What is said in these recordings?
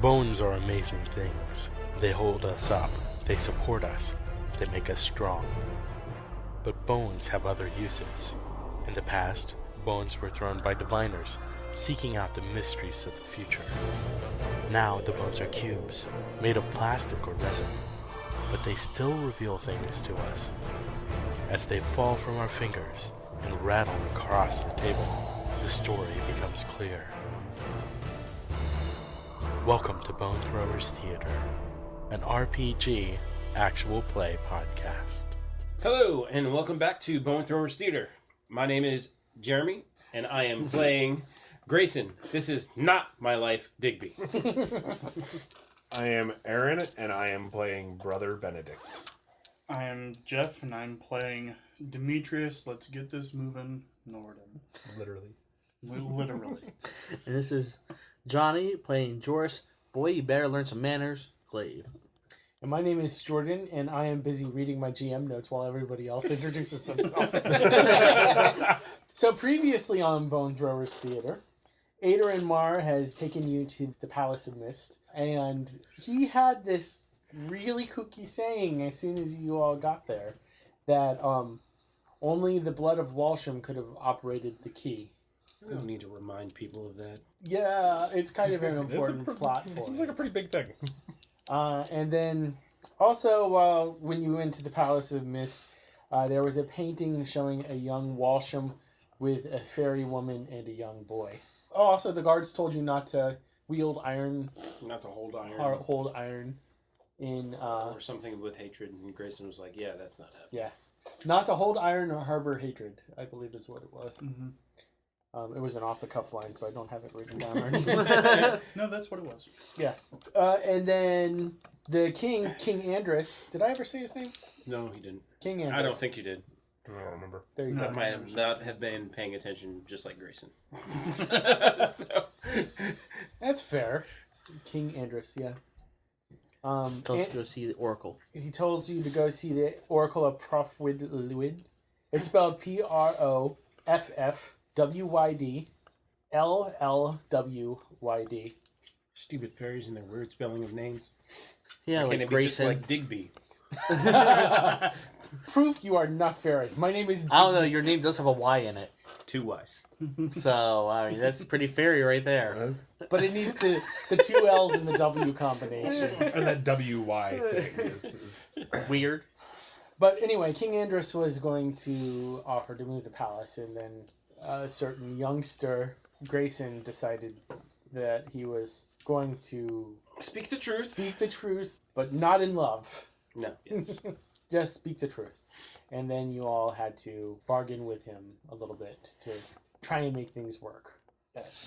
Bones are amazing things. They hold us up, they support us, they make us strong. But bones have other uses. In the past, bones were thrown by diviners, seeking out the mysteries of the future. Now the bones are cubes, made of plastic or resin, but they still reveal things to us. As they fall from our fingers and rattle across the table, the story becomes clear. Welcome to Bone Throwers Theater, an RPG actual play podcast. Hello, and welcome back to Bone Throwers Theater. My name is Jeremy, and I am playing Grayson. This is not my life, Digby. I am Aaron, and I am playing Brother Benedict. I am Jeff, and I'm playing Demetrius. Let's get this moving, Norden. Literally. Literally. And this is Johnny playing Jorus. Boy, you better learn some manners, Glave. And my name is Jordan, and I am busy reading my GM notes while everybody else introduces themselves. So previously on Bone Throwers Theater, Ader Mar has taken you to the Palace of Mist, and he had this really kooky saying as soon as you all got there, that only the blood of Walsham could have operated the key. I don't need to remind people of that. Yeah, it's kind of an important plot It point. seems like a pretty big thing. And then also, when you went to the Palace of Mist, there was a painting showing a young Walsham with a fairy woman and a young boy. Oh, also, the guards told you not to wield iron, Not to hold iron. or hold iron in, Or something with hatred, and Grayson was like, yeah, that's not happening. yeah. Not to hold iron or harbor hatred, I believe is what it was. Mm-hmm. It was an off-the-cuff line, so I don't have it written down or anything. No, that's what it was. Yeah. And then the king, King Andrus, did I ever say his name? No, he didn't. King Andrus. I don't think you did. I don't remember. There you No. I go. might have not have been paying attention, just like Grayson. So, That's fair. King Andrus, yeah. Told us to go see the Oracle. He tells you to go see the Oracle of Profwyd. It's spelled PROFFWYD LLWYD. stupid fairies and their weird spelling of names. Yeah, Can like it be just Grayson. like Digby? Proof you are not fairy. My name is... I don't know, your name does have a Y in it. 2 Ys. So, I mean, that's pretty fairy right there. But it needs the two L's and the W combination. And that WY thing is Weird. But anyway, King Andrus was going to offer to move the palace, and then a certain youngster, Grayson, decided that he was going to Speak the truth. speak the truth, but not in love. No. Yes. Just speak the truth. And then you all had to bargain with him a little bit to try and make things work.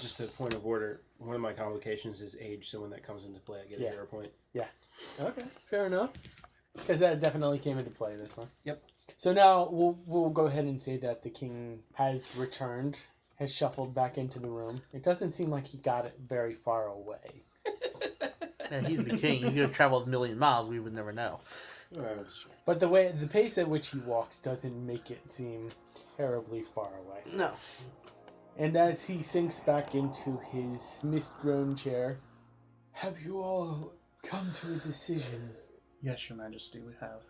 Just a point of order. One of my complications is age, so when that comes into play, I get Yeah. a 0 point. Okay, fair enough. Because that definitely came into play this one. Yep. So now we'll go ahead and say that the king has returned, has shuffled back into the room. It doesn't seem like he got it very far away. Yeah, he's the king. If you have traveled a million miles, we would never know. But the pace at which he walks doesn't make it seem terribly far away. No. And as he sinks back into his mist-grown chair, have you all come to a decision? Yes, Your Majesty, we have.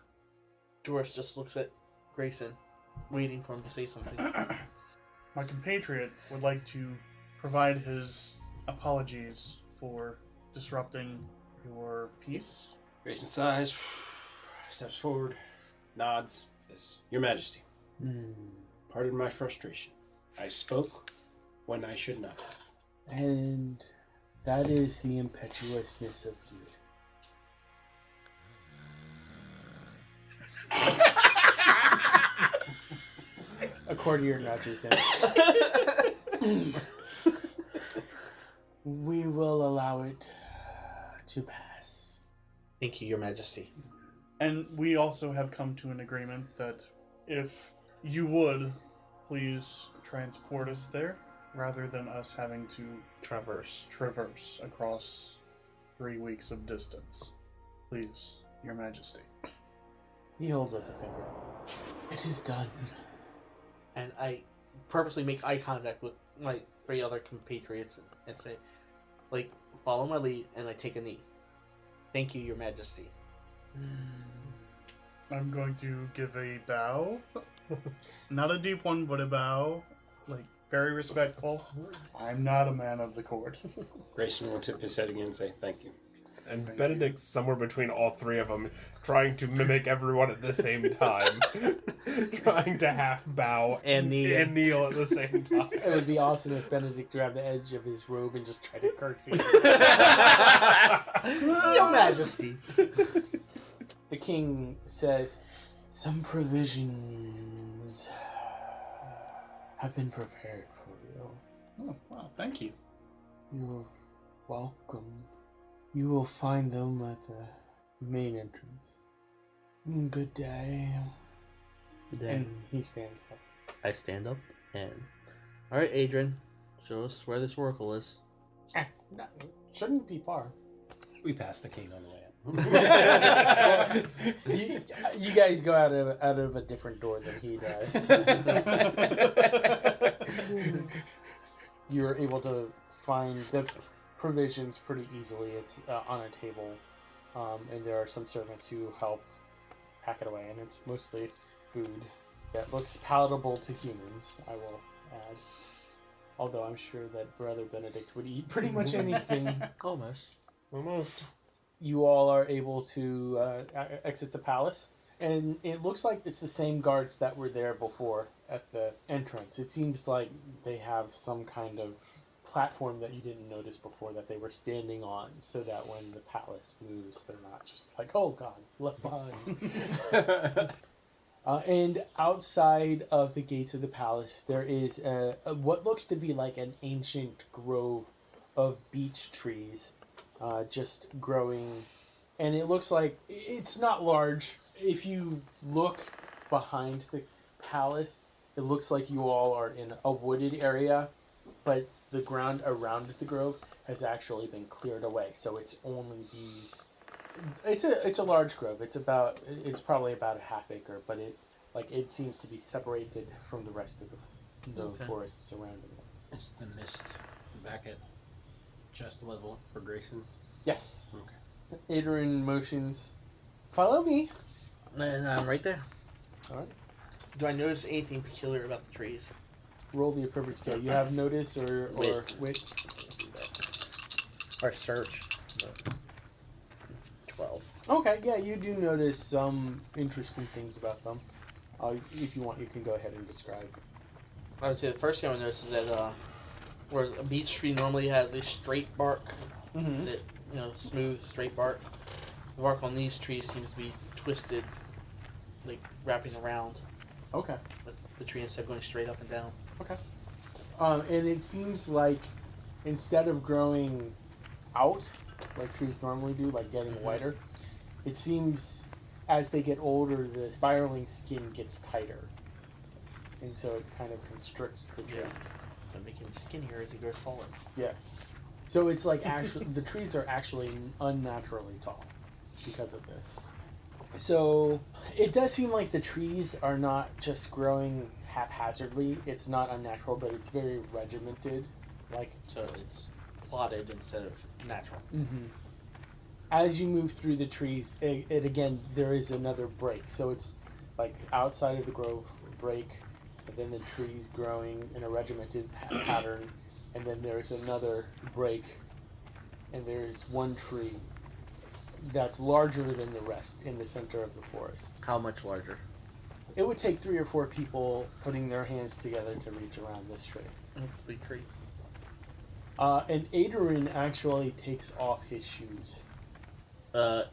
Jorus just looks at Grayson, waiting for him to say something. My compatriot would like to provide his apologies for disrupting your peace. Grayson sighs, steps forward, nods, says, Your Majesty, pardon my frustration. I spoke when I should not have. And that is the impetuousness of youth. A courtier nudges him. We will allow it to pass. Thank you, Your Majesty. And we also have come to an agreement that if you would, please transport us there, rather than us having to traverse across 3 weeks of distance. Please, Your Majesty. He holds up a finger. It is done. And I purposely make eye contact with my 3 other compatriots and say, like, follow my lead and I take a knee. Thank you, Your Majesty. I'm going to give a bow. Not a deep one, but a bow. Like, very respectful. I'm not a man of the court. Grayson will tip his head again and say, thank you. And Thank Benedict's somewhere between all three of them, trying to mimic everyone at the same time. Trying to half bow And kneel. and kneel at the same time. It would be awesome if Benedict grabbed the edge of his robe and just tried to curtsy. Your Majesty. The king says, some provisions have been prepared for you. Oh, wow, thank you. You're welcome. You will find them at the main entrance. Good day. Then And he stands up. I stand up and... Alright, Adrian. Show us where this oracle is. No, shouldn't be far. We passed the king on the way You guys go out of a different door than he does. You're able to find the provisions pretty easily. It's on a table, and there are some servants who help pack it away, and it's mostly food that looks palatable to humans, I will add. Although I'm sure that Brother Benedict would eat pretty much anything. Almost. Almost. You all are able to exit the palace, and it looks like it's the same guards that were there before at the entrance. It seems like they have some kind of platform that you didn't notice before that they were standing on, so that when the palace moves, they're not just like, oh god, left behind. And outside of the gates of the palace, there is what looks to be like an ancient grove of beech trees. Just growing, and it looks like it's not large. If you look behind the palace, it looks like you all are in a wooded area, but the ground around the grove has actually been cleared away. So it's only these. It's a large grove. It's probably about a half acre, but it seems to be separated from the rest of the forest surrounding it. Is the mist back at chest level for Grayson? Yes. Okay. Adrian motions. Follow me. And I'm right there. All right. Do I notice anything peculiar about the trees? Roll the appropriate skill. You have notice or wit. Or search. 12. Okay, yeah, you do notice some interesting things about them. If you want, you can go ahead and describe. I would say the first thing I notice is that where a beech tree normally has a straight bark, Mm-hmm. that smooth, straight bark. The bark on these trees seems to be twisted, like wrapping around Okay. the tree instead of going straight up and down. Okay. And it seems like instead of growing out like trees normally do, like getting wider, it seems as they get older, the spiraling skin gets tighter, and so it kind of constricts the trees. But making it skinnier as it grows forward. Yes. So it's like actually the trees are actually unnaturally tall because of this. So it does seem like the trees are not just growing haphazardly. It's not unnatural, but it's very regimented. Like So it's plotted instead of natural. as you move through the trees, it again there is another break. So it's like outside of the grove break, and then the trees growing in a regimented pattern, and then there's another break, and there's one tree that's larger than the rest in the center of the forest. How much larger? It would take 3 or 4 people putting their hands together to reach around this tree. That's a big tree. And Adrian actually takes off his shoes.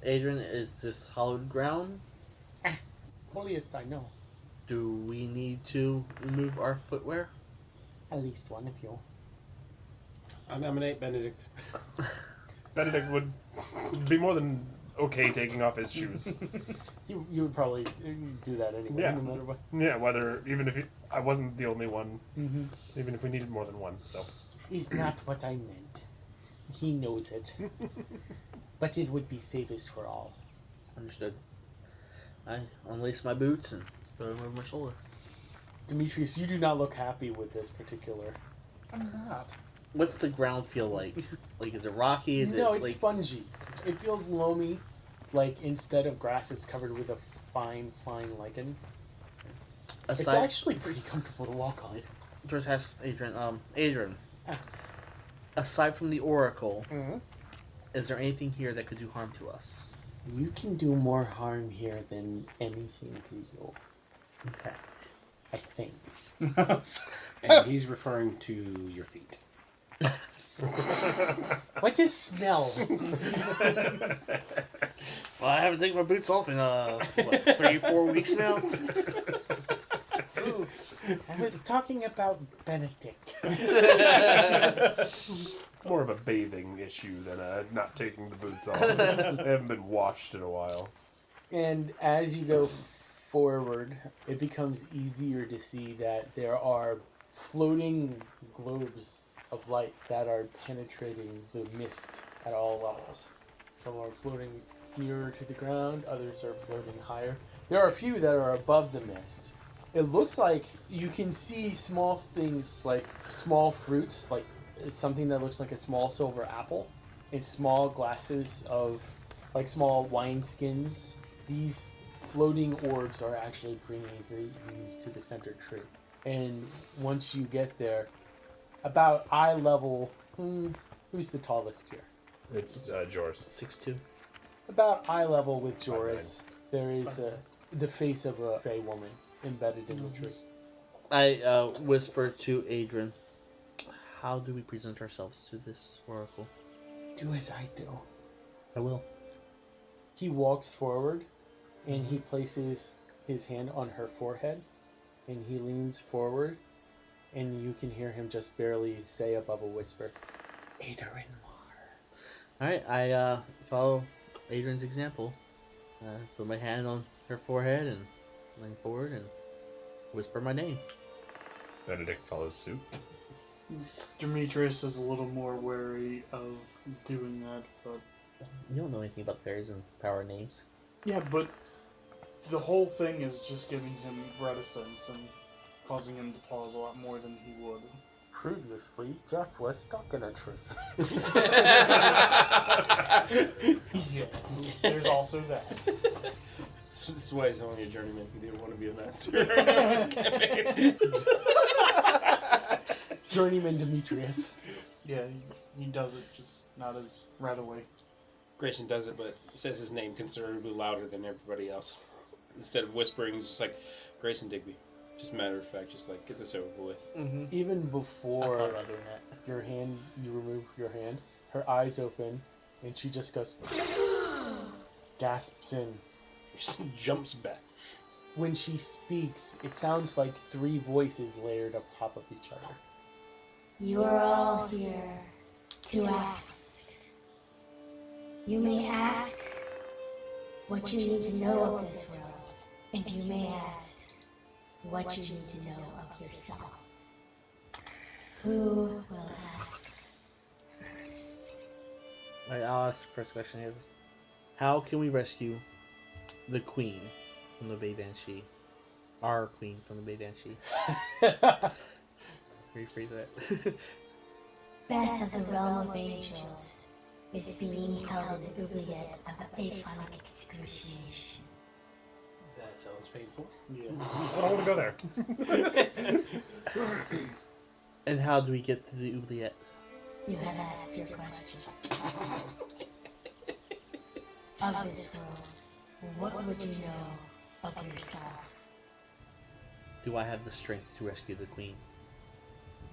Adrian, is this hollowed ground? Holiest I know. Do we need to remove our footwear? At least one of you. I nominate Benedict. Benedict would be more than okay taking off his shoes. You would probably do that anyway, Yeah. no matter what. Yeah, I wasn't the only one, even if we needed more than one, so. Is not what I meant. He knows it. But it would be safest for all. Understood. I unlace my boots and throw them over my shoulder. Demetrius, you do not look happy with this particular. I'm not. What's the ground feel like? Like, is it rocky? Is No, it it's like spongy. It feels loamy. Like, instead of grass, it's covered with a fine lichen. It's aside? actually pretty comfortable to walk on. Just ask Adrian. Adrian. Ah. Aside from the Oracle, Mm-hmm. is there anything here that could do harm to us? You can do more harm here than anything to you. Okay. I think. And he's referring to your feet. What does smell? Well, I haven't taken my boots off in 3-4 weeks now. Ooh, I was talking about Benedict. It's more of a bathing issue than not taking the boots off. They haven't been washed in a while. And as you go forward, it becomes easier to see that there are floating globes of light that are penetrating the mist at all levels. Some are floating nearer to the ground, others are floating higher. There are a few that are above the mist. It looks like you can see small things like small fruits, like something that looks like a small silver apple, and small glasses of, like small wine skins. These floating orbs are actually bringing these to the center tree. And once you get there, about eye level, who's the tallest here? It's Jorus. 6'2". About eye level with Jorus, there is the face of a fey woman embedded in the tree. I whisper to Adrian, how do we present ourselves to this oracle? Do as I do. I will. He walks forward, and he places his hand on her forehead, and he leans forward, and you can hear him just barely say above a whisper, Adrian Mar. Alright, I follow Adrian's example. Put my hand on her forehead and lean forward and whisper my name. Benedict follows suit. Demetrius is a little more wary of doing that, but You don't know anything about fairies and power names. yeah, but the whole thing is just giving him reticence and causing him to pause a lot more than he would. Previously, Jeff was stuck in a tree. Yes, there's also that. This is why he's only a journeyman. He didn't want to be a master. Journeyman Demetrius. Yeah, he does it, just not as readily. Grayson does it, but says his name considerably louder than everybody else. Instead of whispering, he's just like, Grayson Digby. Just matter of fact, just like, get this over with. Mm-hmm. Even I before thought about doing that. your hand, you remove your hand, her eyes open, and she just goes, gasps in. Just jumps back. When she speaks, it sounds like three voices layered up top of each other. You are all here to ask. You may ask what you need to know of this world, and you may ask what you need to know of yourself. Who will ask first? Alright, I'll ask the first question is, how can we rescue the queen from the Bae Van Shee? Our queen from the Bae Van Shee. Rephrase that. Beth of the realm of angels is being held in the oubliette of aphonic excruciation. That sounds painful. Yeah. I don't want to go there. And how do we get to the oubliette? You have asked your question. Of this world, what would you know of yourself? Do I have the strength to rescue the queen?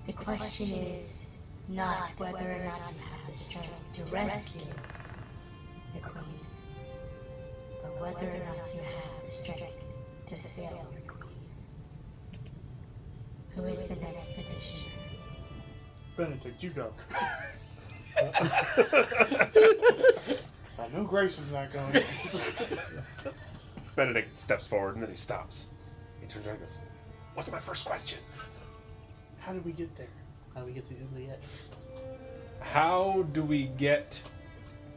The question is not whether or not you have the strength to rescue the queen, but whether or not you have the strength to fail your queen. Who is the next petitioner? Benedict, you go. So I know Grayson's not going next. Benedict steps forward and then he stops. He turns around and goes, "What's my first question?" How did we get there? How do we get to the oubliette? How do we get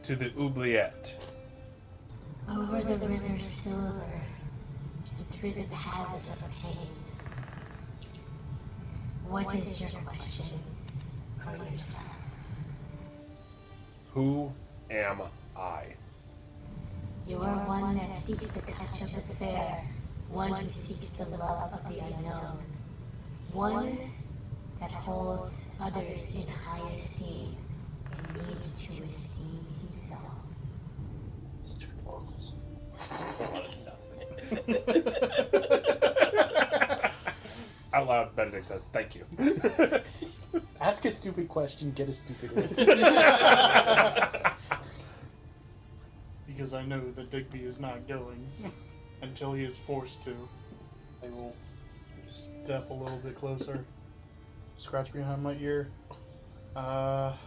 to the oubliette? Over the river Silver and through the paths of pain. What is your question for yourself? Who am I? You are one that seeks the touch of the fair, one who seeks the love of the unknown, one that holds others in high esteem and needs to esteem himself. Oracles. Out loud, Benedict says, "Thank you." Ask a stupid question, get a stupid answer. Because I know that Digby is not going until he is forced to. I will step a little bit closer, scratch behind my ear. How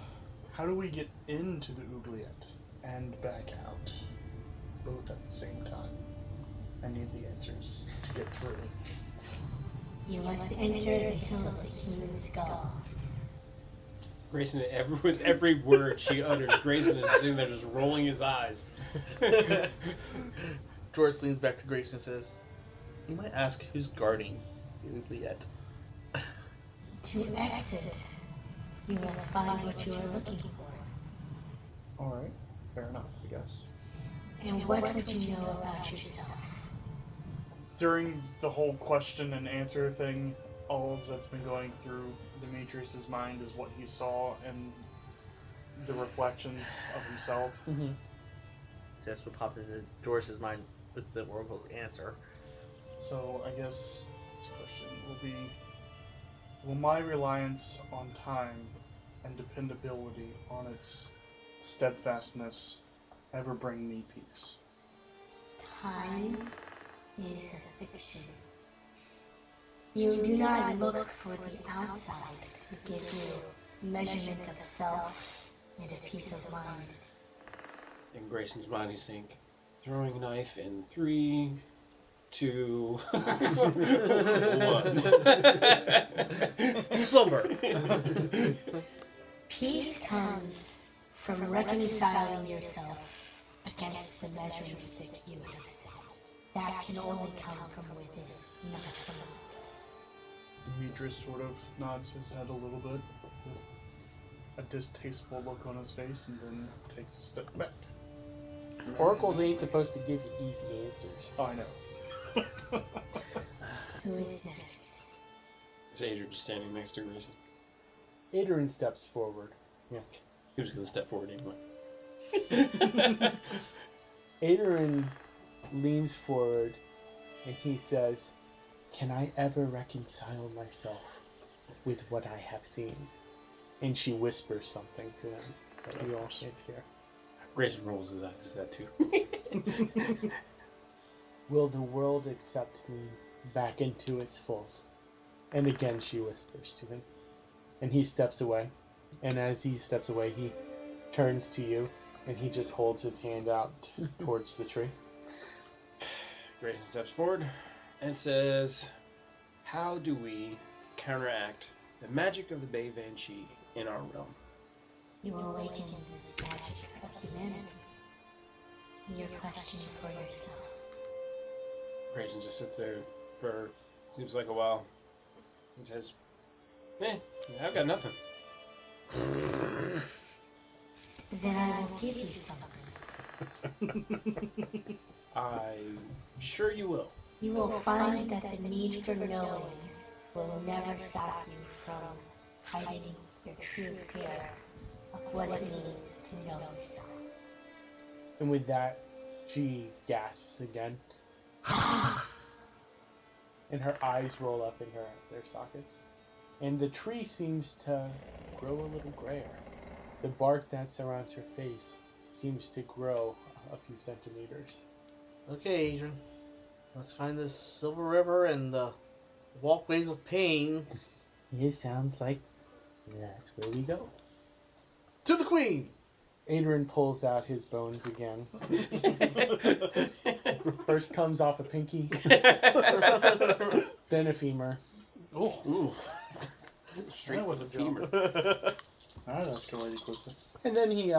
do we get into the oubliette and back out? Both at the same time. I need the answers to get through. You must enter the hill of the human skull. Grayson, with every word she utters, Grayson is sitting there just rolling his eyes. Jorus leans back to Grayson and says, "You might ask who's guarding the oubliette." To exit, you must find what you are looking for. Alright, fair enough, I guess. And what would you know about yourself? During the whole question and answer thing, all that's been going through Demetrius' mind is what he saw and the reflections of himself. Mm-hmm. That's what popped into Jorus' mind with the Oracle's answer. So I guess this question will be, will my reliance on time and dependability on its steadfastness ever bring me peace? Time is a fiction. You do not look for the outside to give you measurement of self and a peace of mind. In Grayson's mind, he's saying, throwing a knife in 3, 2, 1. Slumber! Peace comes from reconciling yourself against the measuring stick you have set. That can only come from within, not from out. Demetrius sort of nods his head a little bit with a distasteful look on his face and then takes a step back. Oracles ain't supposed to give you easy answers. Oh, I know. Who is next? Is Adrian just standing next to Grayson? Adrian steps forward. Yeah. He was going to step forward anyway. Adrian leans forward and he says, "Can I ever reconcile myself with what I have seen?" And she whispers something to him that we all can't hear. Grayson rolls his eyes. Is that too? Will the world accept me back into its fold? And again she whispers to him. And he steps away. And as he steps away, he turns to you and he just holds his hand out towards the tree. Grayson steps forward and says, how do we counteract the magic of the Bae Van Shee in our realm? You awaken the magic of humanity. Your question for yourself. Grayson just sits there for seems like a while and says, I've got nothing. Then I will give you something. I'm sure you will. You will find that the need for knowing will never stop you from hiding your true fear of what it means to know yourself. And with that, she gasps again. And her eyes roll up in their sockets. And the tree seems to grow a little grayer. The bark that surrounds her face seems to grow a few centimeters. Okay, Adrian. Let's find this Silver River and the walkways of pain. It sounds like that's where we go. To the Queen! Adrian pulls out his bones again. First comes off a pinky, then a femur. Oh, Ooh. Straight was with a the femur. that escalated quickly. And then he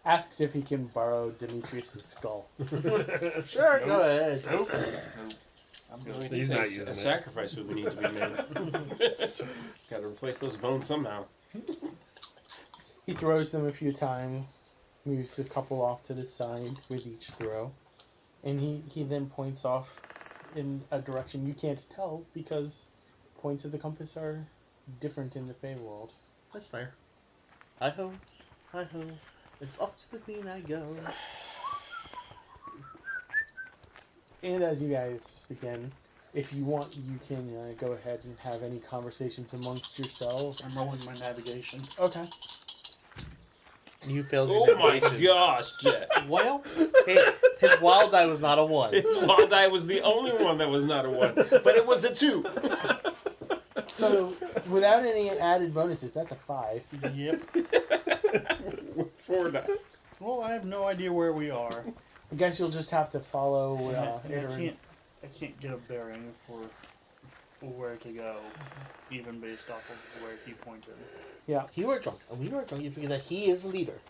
asks if he can borrow Demetrius' skull. Sure, go ahead. Nope. He's not using a it. sacrifice would need to be made. Got to replace those bones somehow. He throws them a few times, moves a couple off to the side with each throw, and he then points off in a direction you can't tell because points of the compass are different in the Fey world. That's fair. Hi-ho. Hi-ho. It's off to the queen I go. And as you guys begin, if you want, you can go ahead and have any conversations amongst yourselves. I'm rolling my navigation. Okay. You failed Oh your my navigation. gosh, Jeff. Well, hey, his wild die was not a 1. His wild die was the only one that was not a 1, but it was a 2. So, without any added bonuses, that's a 5. Yep. With 4 dice. Well, I have no idea where we are. I guess you'll just have to follow. I can't get a bearing for where to go, even based off of where he pointed. Yeah. You were drunk, and we were drunk. You figure that he is the leader.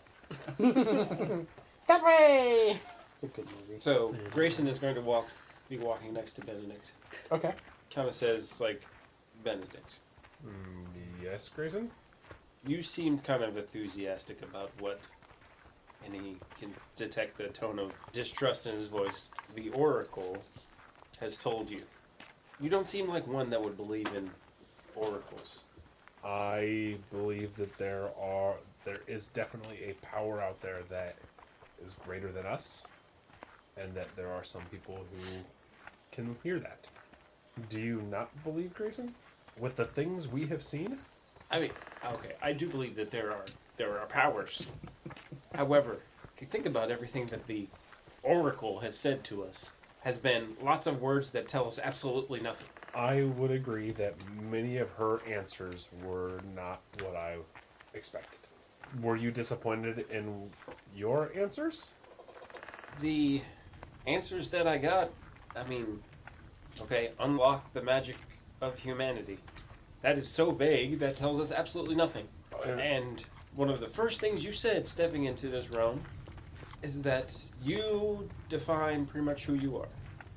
That way! It's a good movie. So, Grayson is going to be walking next to Benedict. Okay. Kind of says, like, Benedict, Yes, Grayson? you seemed kind of enthusiastic about what, and he can detect the tone of distrust in his voice. The Oracle has told you. You don't seem like one that would believe in oracles. I believe that there is definitely a power out there that is greater than us, and that there are some people who can hear that. Do you not believe, Grayson? With the things we have seen? I mean, okay, I do believe that there are powers. However, if you think about everything that the Oracle has said to us, has been lots of words that tell us absolutely nothing. I would agree that many of her answers were not what I expected. Were you disappointed in your answers? The answers that I got, I mean, okay, unlock the magic of humanity. That is so vague, that tells us absolutely nothing. And one of the first things you said stepping into this realm is that you define pretty much who you are.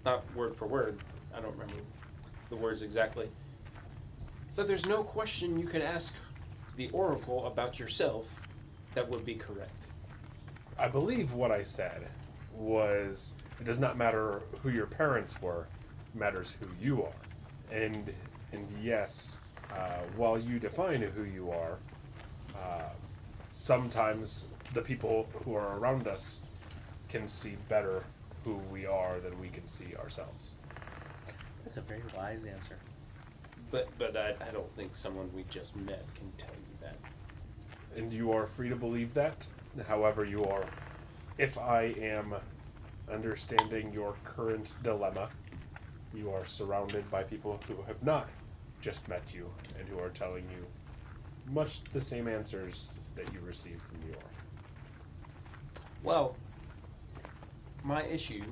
Not word for word. I don't remember the words exactly. So there's no question you could ask the Oracle about yourself that would be correct. I believe what I said was, it does not matter who your parents were, it matters who you are. And yes, while you define who you are, sometimes the people who are around us can see better who we are than we can see ourselves. That's a very wise answer. But I don't think someone we just met can tell you that. And you are free to believe that, however you are. If I am understanding your current dilemma, you are surrounded by people who have not just met you and who are telling you much the same answers that you received from your. Well, my issue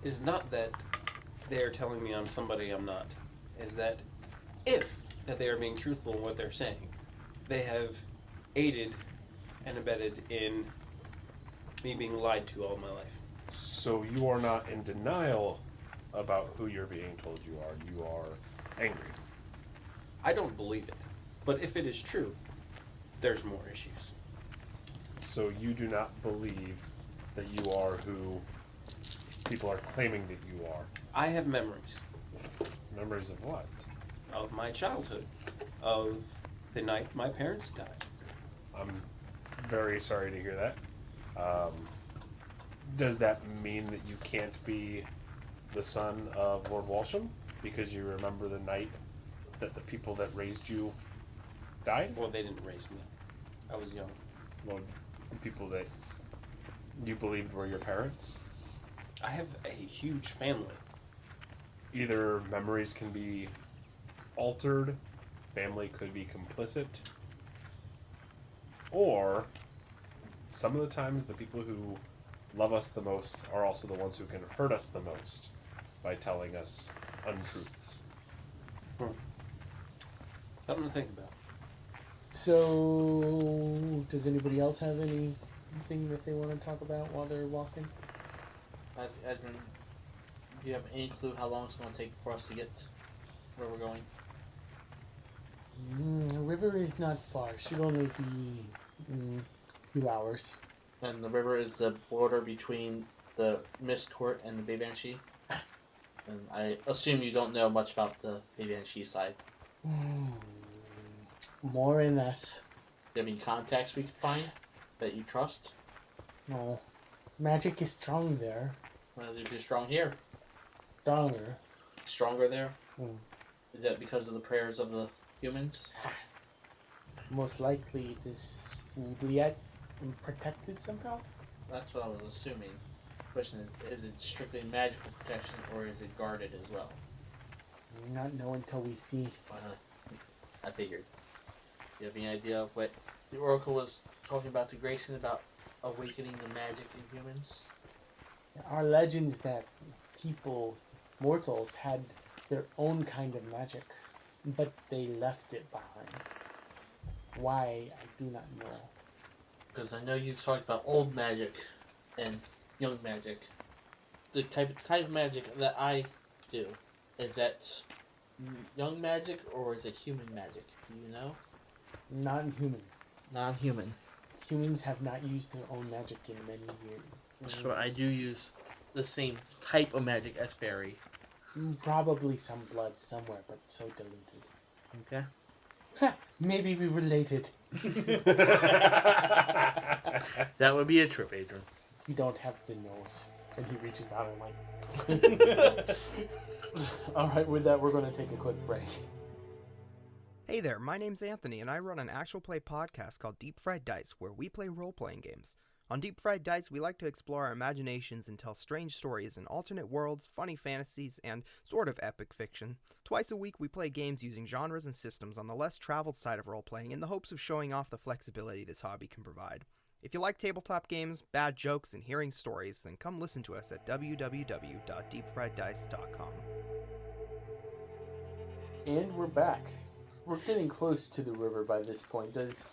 is not that they're telling me I'm somebody I'm not. Is that if that they are being truthful in what they're saying, they have aided and abetted in me being lied to all my life. So you are not in denial about who you're being told you are. You are angry. I don't believe it. But if it is true, there's more issues. So you do not believe that you are who people are claiming that you are. I have memories Memories of what? of my childhood, of the night my parents died. I'm very sorry to hear that. Does that mean that you can't be the son of Lord Walsham because you remember the night that the people that raised you died? Well, they didn't raise me. I was young. Well, the people that you believed were your parents? I have a huge family. Either memories can be altered, family could be complicit, or some of the times the people who love us the most are also the ones who can hurt us the most by telling us untruths. Something to think about. So, does anybody else have anything that they want to talk about while they're walking? Edmund, do you have any clue how long it's going to take for us to get where we're going? The river is not far. Should only be 2 hours. And the river is the border between the Mist Court and the Bae Van Shee. And I assume you don't know much about the Bae Van Shee side. More or less. Do you have any contacts we could find that you trust? No. Magic is strong there. Well, they're just strong here. Stronger. Stronger there? Mm. Is that because of the prayers of the humans? Most likely this oubliette protected somehow? That's what I was assuming. The question is it strictly magical protection or is it guarded as well? Not know until we see. I figured. Do you have any idea of what the Oracle was talking about to Grayson about awakening the magic in humans? Our legends that people, mortals, had their own kind of magic, but they left it behind. Why, I do not know. Because I know you've talked about old magic and young magic. The type of magic that I do, is that young magic or is it human magic? Do you know? Non-human. Non-human. Humans have not used their own magic in many years. So I do use the same type of magic as fairy. Probably some blood somewhere, but so diluted. Okay. Ha! Maybe we related. That would be a trip, Adrian. You don't have the nose. And he reaches out and like... Alright, with that, we're going to take a quick break. Hey there, my name's Anthony, and I run an actual play podcast called Deep Fried Dice, where we play role-playing games. On Deep Fried Dice, we like to explore our imaginations and tell strange stories in alternate worlds, funny fantasies, and sort of epic fiction. Twice a week, we play games using genres and systems on the less traveled side of role-playing in the hopes of showing off the flexibility this hobby can provide. If you like tabletop games, bad jokes, and hearing stories, then come listen to us at www.deepfrieddice.com. And we're back. We're getting close to the river by this point. Does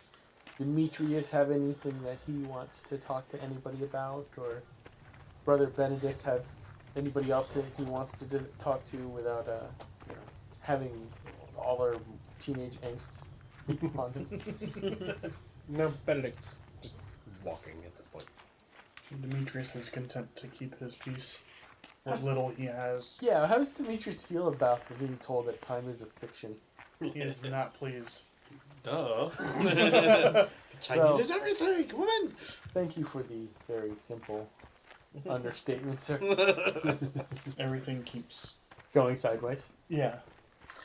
Demetrius have anything that he wants to talk to anybody about? Or Brother Benedict have anybody else that he wants to talk to without having all our teenage angst beat upon him? No, Benedict's just walking at this point. Demetrius is content to keep his peace. What little he has. Yeah, how does Demetrius feel about being told that time is a fiction? He is not pleased. Duh. Well, is everything! Come on! Thank you for the very simple understatement, sir. Everything keeps, Going sideways. yeah,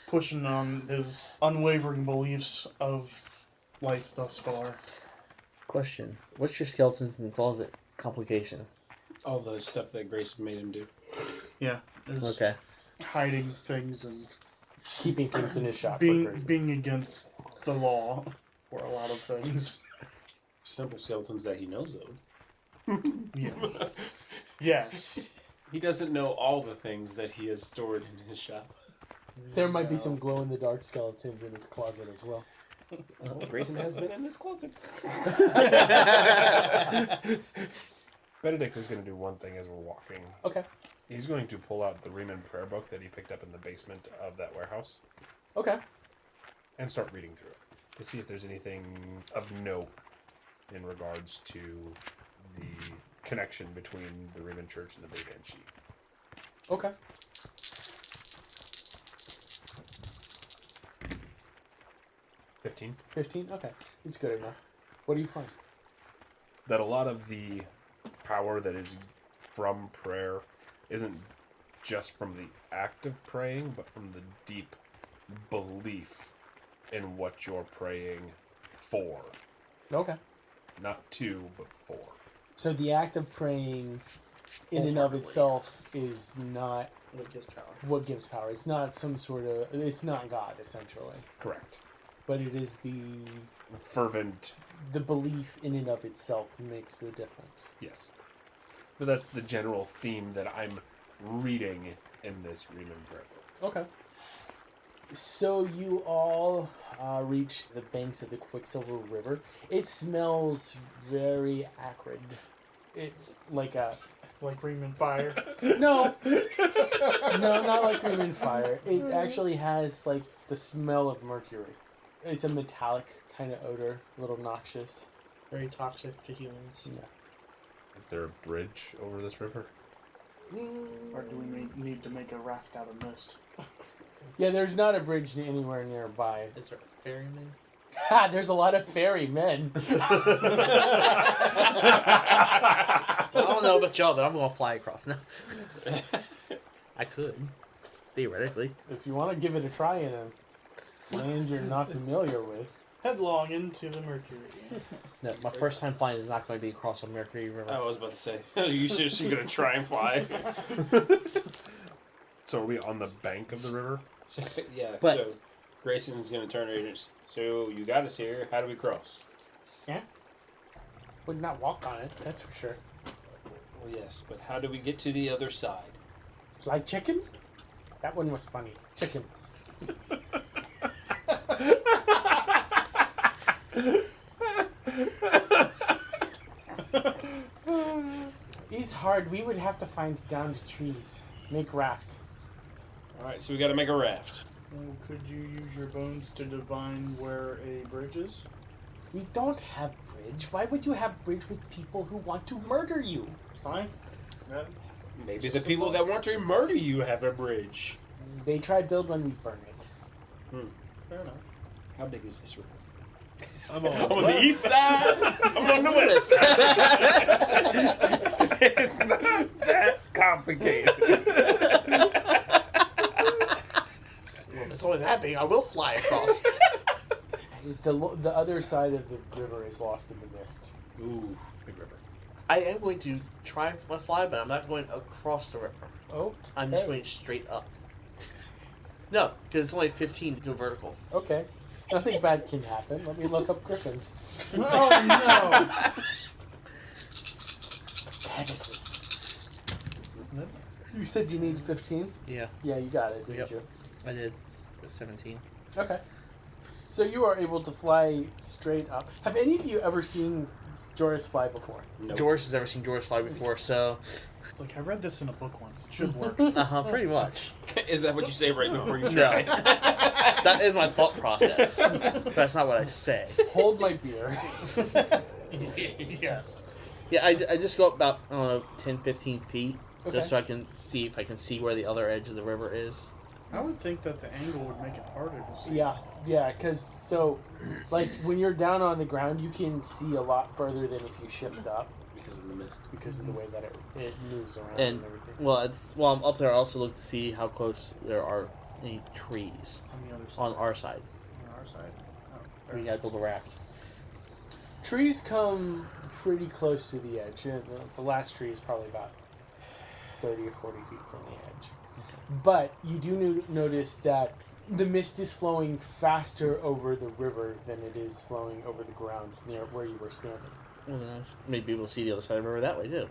pushing on his unwavering beliefs of life thus far. Question. What's your skeletons in the closet complication? All the stuff that Grayson made him do. Yeah, there's Okay. hiding things and Keeping things in his shop. being against the law for a lot of things. Simple skeletons that he knows of. Yeah. Yes. He doesn't know all the things that he has stored in his shop. There might be some glow-in-the-dark skeletons in his closet as well. Oh, Grayson has been in this closet. Benedict is going to do one thing as we're walking. Okay. He's going to pull out the Riemann prayer book that he picked up in the basement of that warehouse Okay. and start reading through it to see if there's anything of note in regards to the connection between the Riemann Church and the Bae Van Shee. Okay. $15. 15? Okay. It's good enough. What do you find? That a lot of the power that is from prayer isn't just from the act of praying, but from the deep belief in what you're praying for. Okay. Not to, but for. So the act of praying in and of itself is not What gives power? what gives power. It's not some sort of... It's not God, essentially. Correct. But it is the Fervent, belief in and of itself makes the difference. yes. But that's the general theme that I'm reading in this Riemann prayer book. Okay. So you all reach the banks of the Quicksilver River. It smells very acrid. It like a Like Riemann Fire. no, no, not like Riemann Fire. It actually has like the smell of mercury. It's a metallic kind of odor, a little noxious. Very toxic to humans. Yeah. Is there a bridge over this river? Or do we need to make a raft out of mist? Yeah, there's not a bridge anywhere nearby. Is there a ferryman? Ha! There's a lot of fairy men. I don't know about y'all, but I'm gonna fly across now. I could, theoretically. If you want to give it a try in a land you're not familiar with. Headlong into the Mercury. No, my first time flying is not going to be across the Mercury River. I was about to say, you seriously gonna try and fly? So are we on the bank of the river? Yeah. But- so Grayson's gonna turn around. So you got us here. How do we cross? Would not walk on it, that's for sure. Well, yes, but how do we get to the other side? Slide chicken? That one was funny. Chicken. It's hard. We would have to find downed trees. Make raft. All right, so we got to make a raft. Well, could you use your bones to divine where a bridge is? We don't have bridge. Why would you have bridge with people who want to murder you? Fine. That, Maybe Just the a people thought. that want to murder you have a bridge. They try build when we burn it. fair enough. How big is this river? I'm On the east side. I'm on the west. It's not that complicated. Well, if it's only that big, I will fly across. The other side of the river is lost in the mist. Ooh, big river. I am going to try my fly, but I'm not going across the river. Oh, I'm just going straight up. No, because it's only 15 to go vertical. okay. Nothing bad can happen. Let me look up griffins. Oh no! Pegasus. You said you need 15? Yeah, Yeah, you got it, didn't Yep. you? I did. It's 17. Okay. So you are able to fly straight up. Have any of you ever seen Jorus fly before? Nope. Jorus has never seen Jorus fly before, so It's like I read this in a book once. It should work. pretty much. Is that what you say right before you No, try? that is my thought process. That's not what I say. Hold my beer. Yes. Yeah, I just go up about, I don't know, 10, 15 feet, Okay. just so I can see if I can see where the other edge of the river is. I would think that the angle would make it harder to see. Yeah, because like when you're down on the ground, you can see a lot further than if you shift up Because of the mist. because of the way that it moves around and, And everything. while I'm up there, I also look to see how close there are any trees On the other side. on our side. On our side. Oh, fair We enough. gotta build a raft. Trees come pretty close to the edge. The last tree is probably about 30 or 40 feet from the edge. But you do notice that the mist is flowing faster over the river than it is flowing over the ground near where you were standing. Well, then maybe we'll see the other side of the river that way too.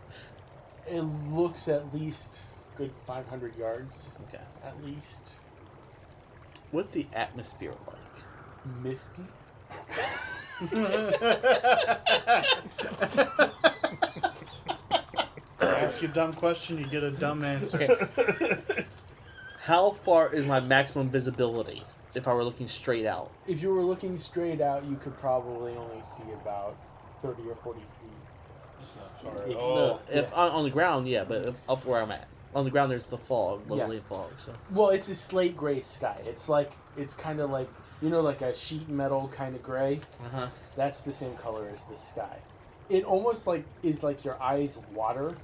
It looks at least good 500 yards, Okay. at least. What's the atmosphere like? Misty. Ask a dumb question, you get a dumb answer. Okay. How far is my maximum visibility if I were looking straight out? If you were looking straight out, you could probably only see about 30 or 40 feet. It's not far If- at all. No, if on the ground, yeah, but up where I'm at. On the ground, there's the fog, Yeah. lovely fog. So Well, it's a slate gray sky. It's kind of like, like a sheet metal kind of gray. That's the same color as the sky. It almost is like your eyes water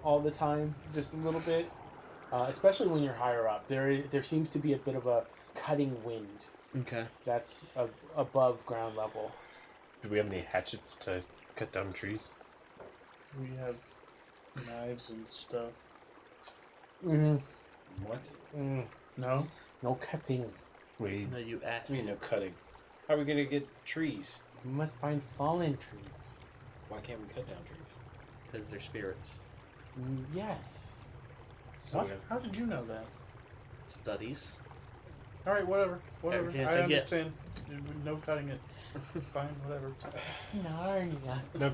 all the time, just a little bit. Especially when you're higher up. There seems to be a bit of a cutting wind Okay. that's above ground level. Do we have any hatchets to cut down trees? We have knives and stuff. Mm-hmm. What? No? No cutting. We No, you asked. I mean, no cutting. How are we gonna get trees? We must find fallen trees. Why can't we cut down trees? Because they're spirits. Yes. so What? we have, How did you know that? Studies. Alright, whatever. Whatever. Everything I I get. understand. No cutting it. Fine, whatever. Narnia. now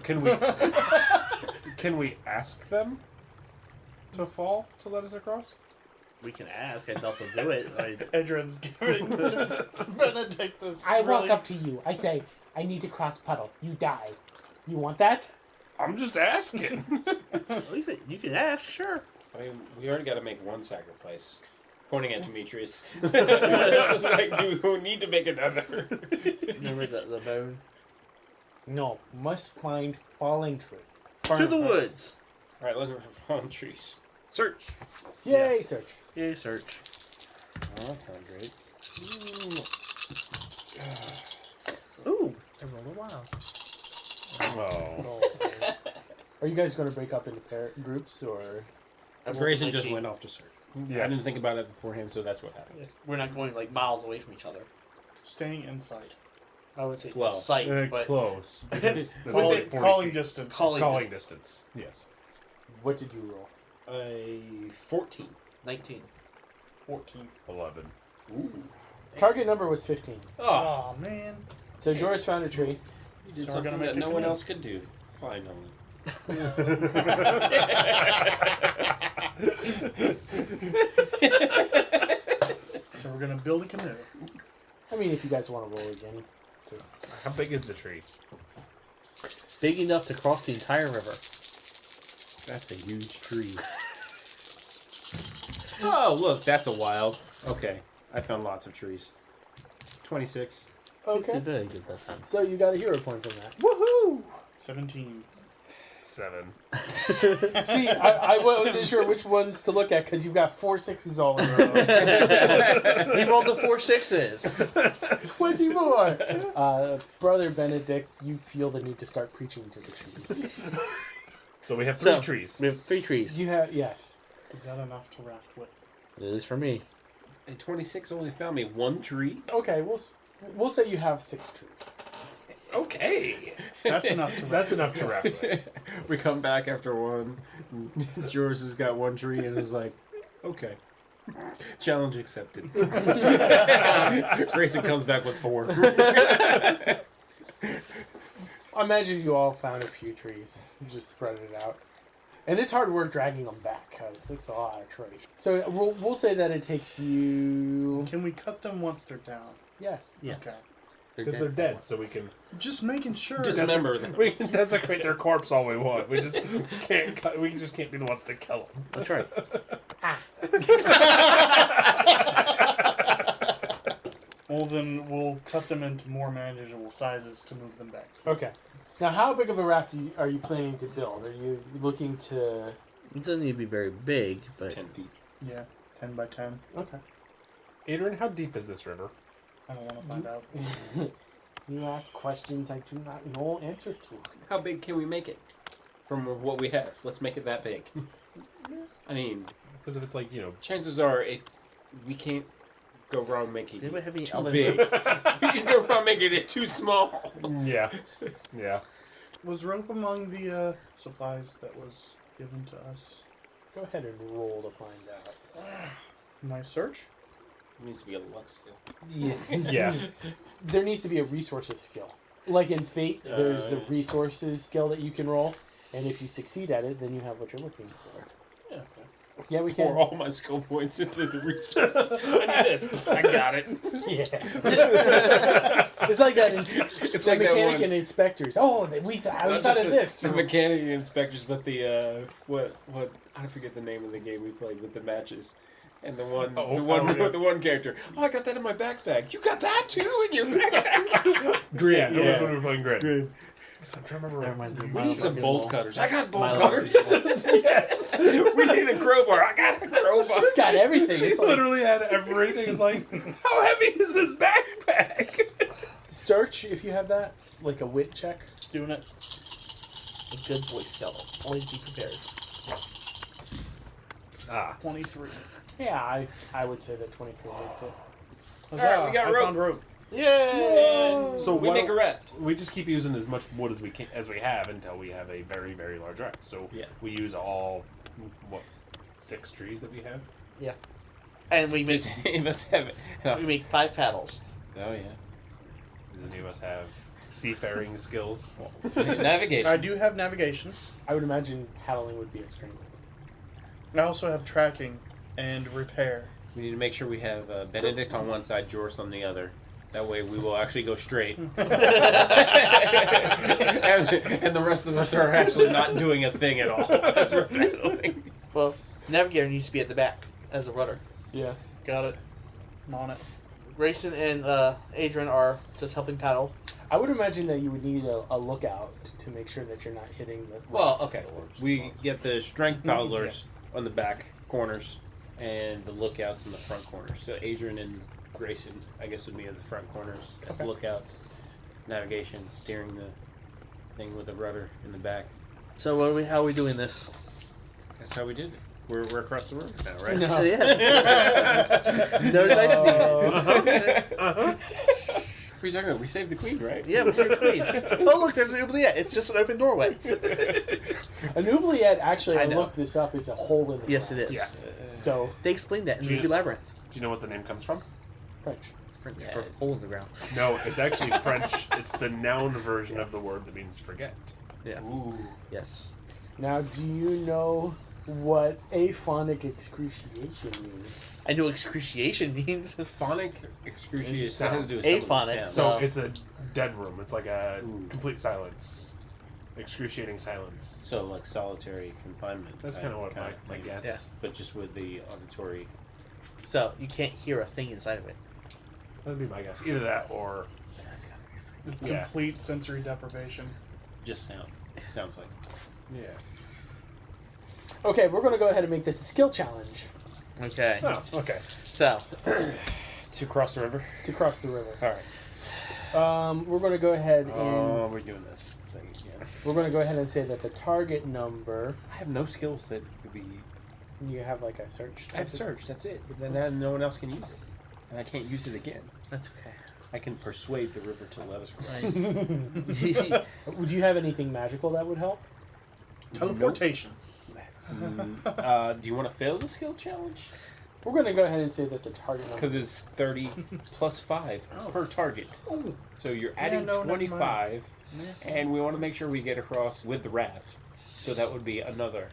can we ask them to fall to let us across? We can ask. I doubt they'll do it. Edrin's giving Benedict this. I really... walk up to you. I say, I need to cross puddle. You die. You want that? I'm just asking. At least you can ask, sure. I mean, we already got to make one sacrifice. Pointing at Demetrius. This is like, do we need to make another? Remember the bone? No. Must find falling tree. To the woods. All right, looking for fallen trees. Search. Yay, search. Yay, search. Oh, that sounds great. Ooh, I rolled a wild. Oh. Are you guys going to break up into groups or? Grayson just went off to search. Yeah. I didn't think about it beforehand, so that's what happened. We're not going like miles away from each other. Staying in sight. I would say Well, sight, but Close. Because that's Calling, like 40 calling feet. distance. Calling Distance. Yes. What did you roll? 14. 19. 14. 11. Ooh. Target number was 15. Oh, Oh, man. So Jorus found a tree. you did So we're gonna something make that a no one canoe. else could do. Finally. So we're going to build a canoe. I mean, if you guys want to roll again. How big is the tree? Big enough to cross the entire river. That's a huge tree. Oh, look, that's a wild. Okay, I found lots of trees. 26. Okay. Very good that time. So you got a hero point from that. Woohoo! 17. 7. See, I wasn't sure which ones to look at because you've got 4 6s all in a row. You rolled the 4 6s. 20 more. Brother Benedict, you feel the need to start preaching to the trees. So we have 3 So, trees. We have 3 trees. You have yes. Is that enough to raft with? It is for me. And 26 only found me one tree? Okay, we'll say you have 6 trees. Okay. That's enough to That's enough to wrap with. We come back after one. Jorus has got one tree and is like, okay. Challenge accepted. Grayson comes back with 4. I imagine you all found a few trees. You just spread it out. And it's hard work dragging them back because it's a lot of trees. So we'll say that it takes you. Can we cut them once they're down? Yes. Yeah. Okay. Because they're dead, so we can Just making sure. Dismember them. we can desecrate their corpse all we want. We just can't cut, we just can't be the ones to kill them. That's right. Well, then we'll cut them into more manageable sizes to move them back. Okay. Now, how big of a raft are you planning to build? Are you looking to? It doesn't need to be very big, but 10 feet. Yeah, 10 by 10. Okay. Adrian, how deep is this river? I don't want to find out. You ask questions I do not know answer to. How big can we make it? From what we have. Let's make it that big. I mean, Because if it's like, chances are we can't go wrong making Does anybody have any it too other big. We can go wrong making it too small. yeah. Yeah. Was rope among the supplies that was given to us? Go ahead and roll to find out. My search? It needs to be a luck skill. Yeah. Yeah. There needs to be a resources skill. Like in Fate, there's a Yeah. resources skill that you can roll, and if you succeed at it, then you have what you're looking for. Yeah. Yeah, we Pour can. all my skill points into the resources. I need this. I got it. Yeah. It's like that. It's like the that mechanic one- and inspectors. Oh, we thought Not just of this. The mechanic and inspectors, but the what I forget the name of the game we played with the matches. And the one the one character. Oh, I got that in my backpack. You got that too in your backpack. Grid. Yeah. That was when we were playing Grid. Grid. I'm trying to remember. That reminds me of We my need some luck bolt as cutters. I got bolt My luck cutters. as well. Yes. We need a crowbar. I got a crowbar. She's got everything. She It's like, literally had everything. It's like, how heavy is this backpack? search if you have that, like a wit check. Doing it. A good Boy Scout. Always be prepared. 23. Yeah, I would say that 23 makes it. right, we got I rope. found rope. Yay! So we why make a don't- raft. We just keep using as much wood as we can, as we have until we have a very, very large raft. So Yeah. we use all 6 trees that we have. And we make Just any of us have it. we make 5 paddles. Oh yeah. Does any of us have seafaring skills? Navigation. I do have navigation. I would imagine paddling would be a strength. I also have tracking and repair. We need to make sure we have Benedict on one side, Jorus on the other. That way we will actually go straight. And and the rest of us are actually not doing a thing at all. That's what we're doing. Well, navigator needs to be at the back as a rudder. Yeah. Got it. I'm on it. Grayson and Adrian are just helping paddle. I would imagine that you would need a lookout to make sure that you're not hitting the. Well, rocks. okay. We get the strength paddlers on the back corners and the lookouts in the front corners. So Adrian and Grayson, I guess, would be in the front corners as lookouts, navigation, steering the thing with the rudder in the back. So how are we doing this? That's how we did it. We're across the room now, right? No. Yeah. No dice needed. What are you talking about? We saved the queen, right? Yeah, we saved the queen. Oh, look, there's an oubliette. It's just an open doorway. An oubliette, actually, I I know. looked this up, is a hole in the Yes, it ground. is. Yeah. So, They explained that in the Labyrinth. Do you know what the name comes from? French. It's French for hole in the ground. No, it's actually French. It's the noun version of the word that means forget. Yeah. Ooh. Yes. Now, do you know what aphonic excruciation means? I know excruciation means. Phonic excruciation Sound. has to do with some of the Aphonic, sound. So No. it's a dead room. It's like a Ooh. complete silence. Excruciating silence. So like solitary confinement. That's kind kind of what of my thing. guess. Yeah. But just with the auditory. So you can't hear a thing inside of it. That'd be my guess. Either that or That's gotta be freaking. It's Yeah. complete sensory deprivation. Just sound. Sounds like. yeah. Okay, we're going to go ahead and make this a skill challenge Okay. Oh, okay. So To cross the river. to cross the river. All right. We're going to go ahead and Oh, we're doing this thing again. we're going to go ahead and say that the target number. I have no skills that could be. You have like a search. I have search. That's it. But then no one else can use it, and I can't use it again. that's okay. I can persuade the river to let us cross. Would you have anything magical that would help? Teleportation. Do you want to fail the skill challenge? We're going to go ahead and say that the target number. Because it's 30 plus 5 per target. So you're adding no, never mind. 25, and we want to make sure we get across with the raft. So that would be another.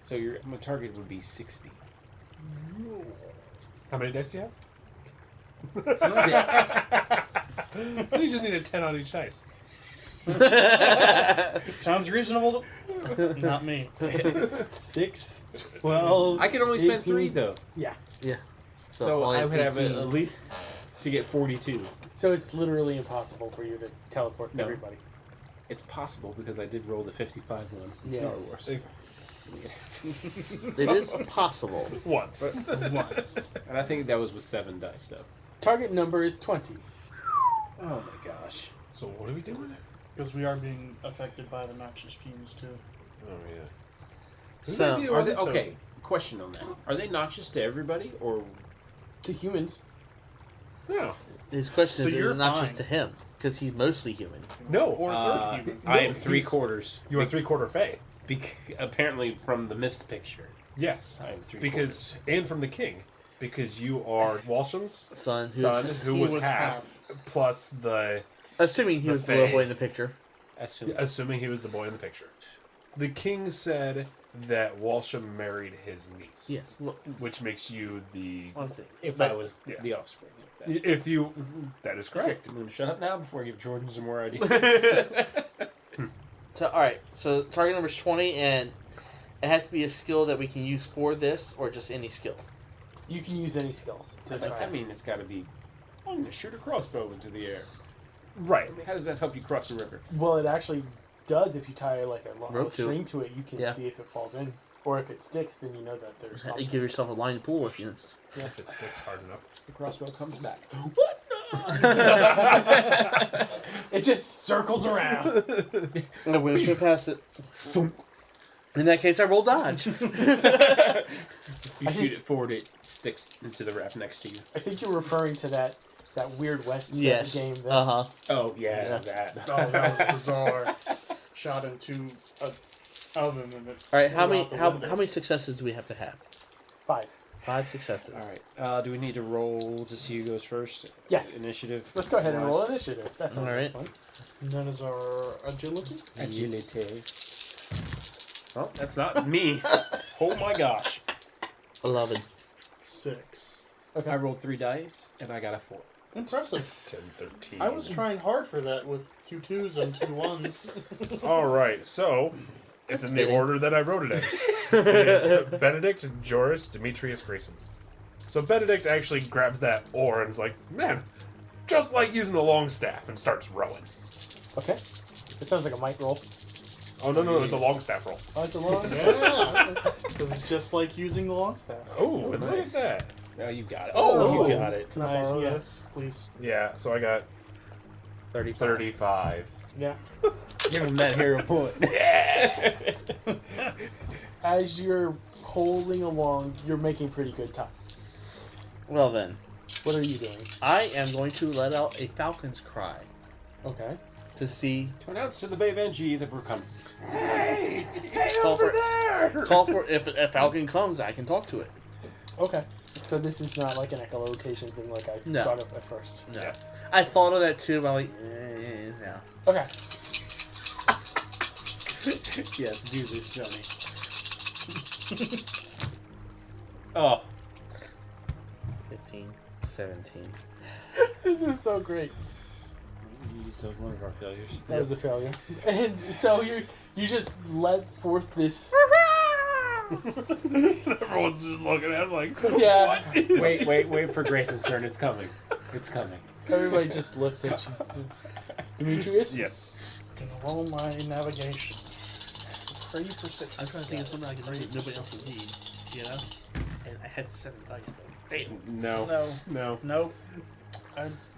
So your my target would be 60. How many dice do you have? 6. So you just need a 10 on each dice. Sounds reasonable to... Not me. 6, 12. I can only spend 18. 3 though. Yeah. Yeah. So only I would have 18. at least to get 42. So it's literally impossible for you to teleport No. everybody. It's possible because I did roll the 55 once in Yes. Star Wars. It is possible. Once. Once. And I think that was with 7 dice though. Target number is 20. Oh my gosh. So what are we doing? Because we are being affected by the noxious fumes, too. Oh, yeah. So Are they, okay, question on that. Are they noxious to everybody or To humans. No. his question So is you're it not just fine. to him? Because he's mostly human. No. Or third human. I am No, 3/4. You are 3/4 Fae. Apparently from the mist picture. Yes. I am 3/4. Because, and from the king. Because you are Walsham's Son, son, who he was was half, plus the... assuming he The was the little Fae. boy in the picture. Assuming he was the boy in the picture. The king said that Walsham married his niece. Yes. Well, Which makes you the... honestly, If but- I was yeah. the offspring. If you... That is correct. I'm going to shut up now before I give Jordan some more ideas. So, all right. So target number is 20, and it has to be a skill that we can use for this, or just any skill. You can use any skills to try. I mean, it's got to be. I'm going to shoot a crossbow into the air. Right. How does that help you cross the river? Well, it actually does if you tie like a long Rope to it. string to it. You can Yeah. see if it falls in, or if it sticks, then you know that there's You something. give yourself a line to pull against. If it sticks hard enough. The crossbow comes back. It just circles around. And when we go past it, in that case, I roll dodge. You shoot it forward, it sticks into the raft next to you. I think you're referring to that Weird West Yes. game. That, Uh huh. Oh, yeah, Yeah. that. Oh, that was bizarre. Shot into a oven and it All right. How flew many out the how window. many successes do we have to have? 5. 5 successes. All right. Do we need to roll to see who goes first? Yes. Initiative. Let's go ahead and roll initiative. That sounds All right. fun. And that is our agility. Agility. Oh, that's not me. Oh my gosh. 11. 6. Okay. I rolled 3 dice and I got a 4. Impressive. 10, 13. I was trying hard for that with 2 2s and 2 1s. All right, so it's in the fitting. order that I wrote it in. It is Benedict, Jorus, Demetrius, Grayson. So Benedict actually grabs that oar and is like, man, just like using a long staff, and starts rowing. Okay. It sounds like a might roll. Oh, no, it's a long staff roll. Oh, it's a long. Yeah, because it's just like using the long staff. Oh, and nice. look at that. Oh, you got it. Oh. you got it. Can I Nice, borrow yes, please. Yeah, so I got 35. Yeah. Give him that hero point. As you're holding along, you're making pretty good time. Well then, What are you doing? I am going to let out a falcon's cry Okay. to see. To announce to the Bae Van Shee that we're coming. Call for Call for if a falcon comes, I can talk to it. Okay. So this is not like an echolocation thing like I No. thought of at first. No, I thought of that too, but I'm like, no. Okay. Yes, do this, Johnny. Oh. 15, 17. This is so great. You used one of our failures. That was a failure. And so you just let forth this. Everyone's just looking at him like, Yeah. Wait for Grayson's turn. It's coming. It's coming. Everybody just looks at you. Demetrius? yes. I'm gonna roll my navigation. 3 for 6. I'm trying to think of something I can read that nobody else will need, you know? And I had 7 dice, but failed. No. No. Nope.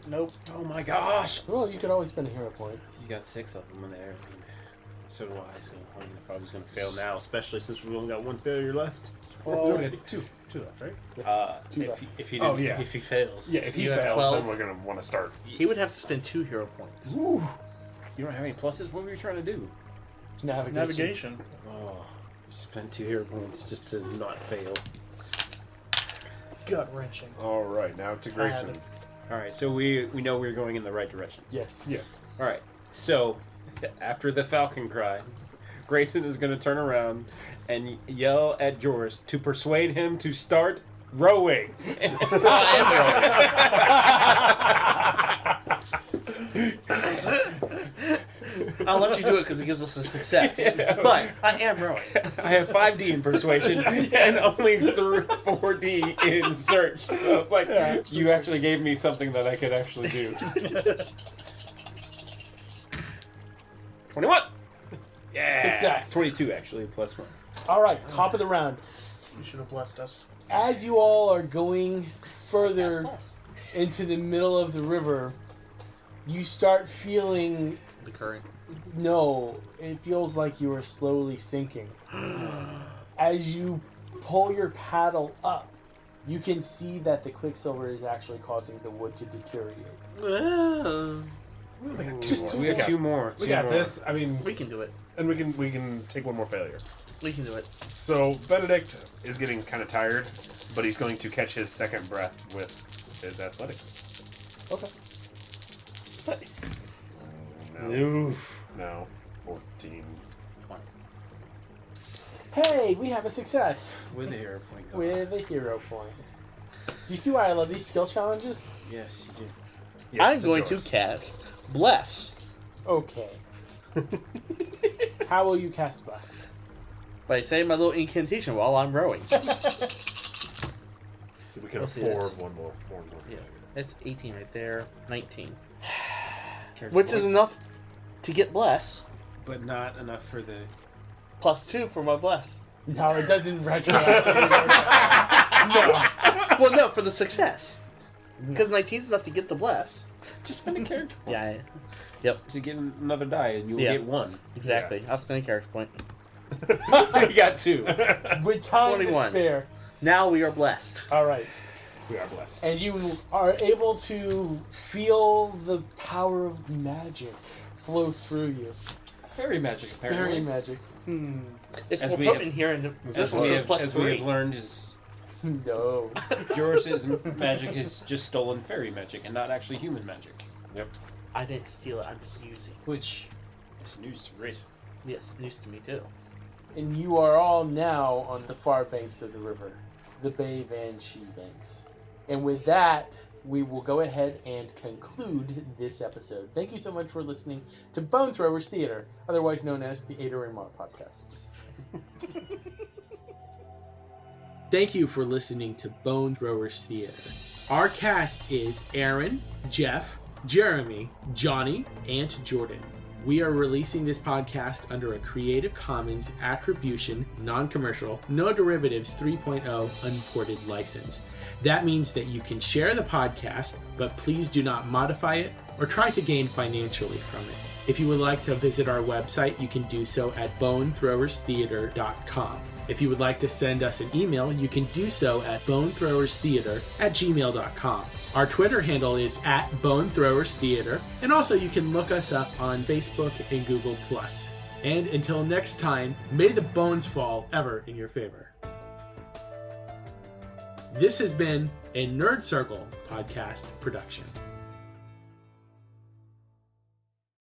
Nope. Oh my gosh! Well, you could always spend a hero point. You got 6 of them in there. So do I. So I mean, if I was going to fail now, especially since we've only got 1 failure left. Oh, we got two left, right? Two left. If he Oh, didn't, yeah. if he fails, Yeah, if he You have fails, 12. then we're gonna want to start. He would have to spend 2 hero points. Ooh, you don't have any pluses. What were you trying to do? Navigation. Oh, spend 2 hero points just to not fail. Gut wrenching. All right, now to Grayson. All right, so we know we're going in the right direction. Yes. Yes. All right, so after the falcon cry, Grayson is going to turn around and yell at Jorus to persuade him to start rowing. I'll let you do it because it gives us a success. But I am rowing. I have 5D in persuasion and only 4D in search. So it's like, you actually gave me something that I could actually do. 21! Yeah! Success. 22, actually, plus 1. All right, top of the round. You should have blessed us. As you all are going further into the middle of the river, you start feeling. The current. No, it feels like you are slowly sinking. As you pull your paddle up, you can see that the quicksilver is actually causing the wood to deteriorate. Just We got 2 more. We 2 got more. this. I mean, We can do it. and we can take 1 more failure. We can do it. So Benedict is getting kind of tired, but he's going to catch his second breath with his athletics. Okay. Nice. No. Oof. No. 14. Hey, we have a success With a hero point. Go. with a hero point. Do you see why I love these skill challenges? Yes, you do. Yes, I'm going Jorus. to cast Bless Okay. How will you cast Bless? by saying my little incantation while I'm rowing. So we can Let's see, afford that's- one more. Yeah, that's 18 right there. 19. Character Which point, is enough to get Bless. but not enough for the. +2 for my Bless. No, it doesn't retroactively work. No. Well, no, for the success. Because 19 is enough to get the Bless. Just spend a character point. Yeah. Yep, To get another die, and you'll Yeah. get 1. exactly. I'll spend a character point. You got 2. With time 21. to spare. Now we are blessed. All right. We are blessed. And you are able to feel the power of magic flow through you. Fairy magic, apparently. Fairy magic. It's As more we potent have- here, and this As one we says have, plus as we 3. have learned, is No. Jorus's magic is just stolen fairy magic and not actually human magic. Yep. I didn't steal it, I'm just using. Which is news to Grayson. Yes, news to me too. And you are all now on the far banks of the river, the Bae Van Shee banks. And with that, we will go ahead and conclude this episode. Thank you so much for listening to Bone Throwers Theater, otherwise known as the Ader and Mar podcast. Thank you for listening to Bone Throwers Theater. Our cast is Aaron, Jeff, Jeremy, Johnny, and Jordan. We are releasing this podcast under a Creative Commons Attribution, Non-Commercial, No Derivatives 3.0 Unported license. That means that you can share the podcast, but please do not modify it or try to gain financially from it. If you would like to visit our website, you can do so at bonethrowerstheater.com. If you would like to send us an email, you can do so at bonethrowerstheater@gmail.com. Our Twitter handle is @bonethrowerstheater, and also you can look us up on Facebook and Google+. And until next time, may the bones fall ever in your favor. This has been a Nerd Circle podcast production.